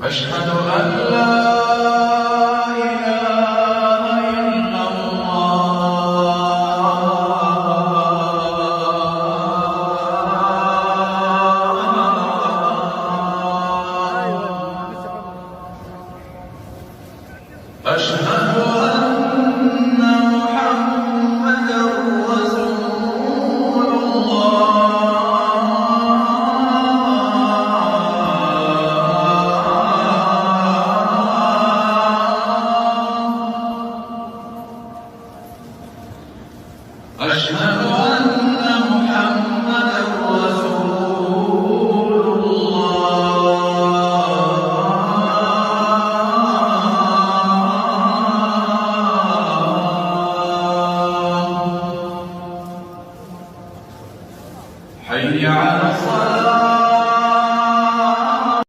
أشهد أن لا إله إلا الله. أشهد أن محمدًا رسول الله. أشهد أن محمدًا رسول الله. حي على